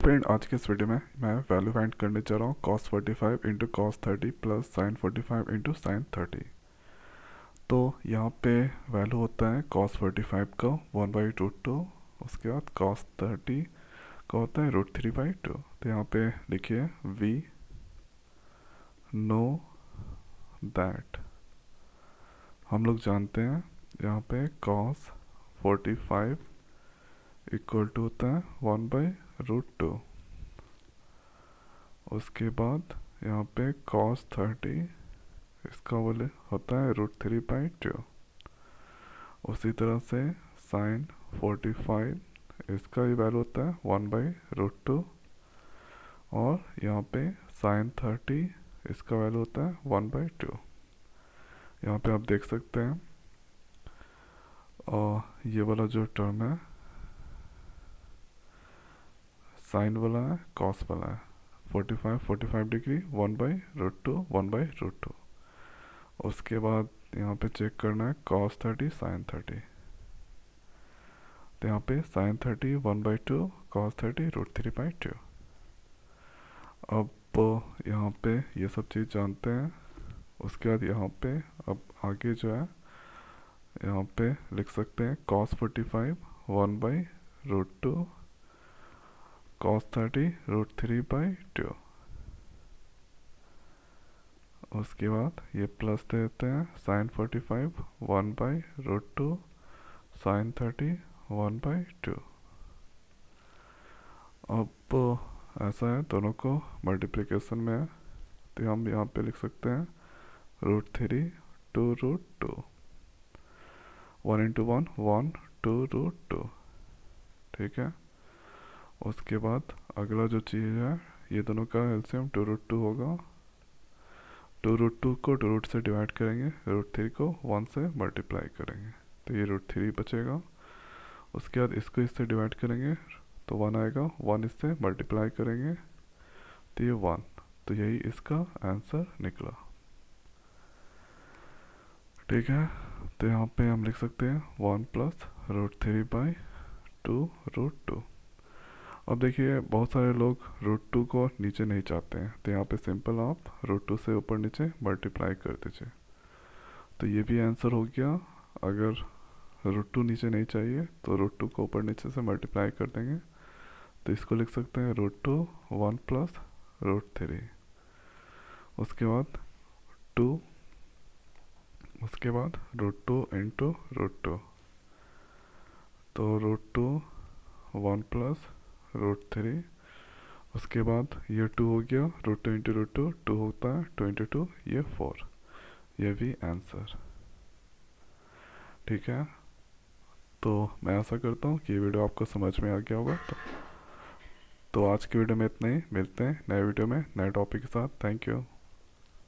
Friend, आज के इस वीडियो में मैं वैल्यू फाइंड करने जा रहा हूँ cos 45 into cos 30 plus sin 45 into sine 30। तो यहाँ पे वैल्यू होता है cos 45 का 1/√2, उसके बाद cos 30 का होता है √3/2। तो यहाँ पे लिखिए वी नो दैट, हम लोग जानते हैं यहाँ पे cos 45 इक्वल टू होता है 1/√2। उसके बाद यहाँ पे cos 30 इसका वैल्यू होता है √3/2। उसी तरह से sin 45 इसका भी वैल्यू होता है 1/√2। और यहाँ पे sin 30 इसका वैल्यू होता है 1/2। यहाँ पे आप देख सकते हैं और ये वाला जो टर्म है साइन वाला है, कॉस वाला है। 45 डिग्री 1/√2 1/√2। उसके बाद यहाँ पे चेक करना है cos 30 sin 30। तो यहाँ पे sin 30 1/2, cos 30 √3/2। अब यहाँ पे ये सब चीज़ जानते हैं। उसके बाद यहाँ पे अब आगे जो है यहाँ पे लिख सकते हैं cos 45 1/√2, cos 30 √3/2। उसके बाद ये प्लस दे देते हैं sin 45 1/√2, sin 30 1/2। अब ऐसा है, दोनों को मल्टीप्लिकेशन में है, तो हम यहाँ पे लिख सकते हैं √3 2√2। 1 इंटू 1 1 2√2। ठीक है। उसके बाद अगला जो चीज़ है, ये दोनों का एलसीएम 2√2 होगा। 2√2 को 2 से डिवाइड करेंगे, √3 को 1 से मल्टीप्लाई करेंगे, तो ये √3 बचेगा। उसके बाद इसको इससे डिवाइड करेंगे तो 1 आएगा, 1 इससे मल्टीप्लाई करेंगे तो ये 1। तो यही इसका आंसर निकला। ठीक है। तो यहाँ पे हम लिख सकते हैं 1 प्लस √3/2√2। अब देखिए, बहुत सारे लोग √2 को नीचे नहीं चाहते हैं, तो यहाँ पे सिंपल आप √2 से ऊपर नीचे मल्टीप्लाई कर दीजिए, तो ये भी आंसर हो गया। अगर √2 नीचे नहीं चाहिए तो √2 को ऊपर नीचे से मल्टीप्लाई कर देंगे, तो इसको लिख सकते हैं √2 1 प्लस √3। उसके बाद 2, उसके बाद √2 इंटू √2, तो √2 1 प्लस √3। उसके बाद ये 2 हो गया, √2 इंटू √2 2 होता है, 2 इंटू 2 ये 4। ये भी आंसर। ठीक है। तो मैं आशा करता हूँ कि ये वीडियो आपको समझ में आ गया होगा। तो आज की वीडियो में इतना ही, मिलते हैं नए वीडियो में नए टॉपिक के साथ। Thank you.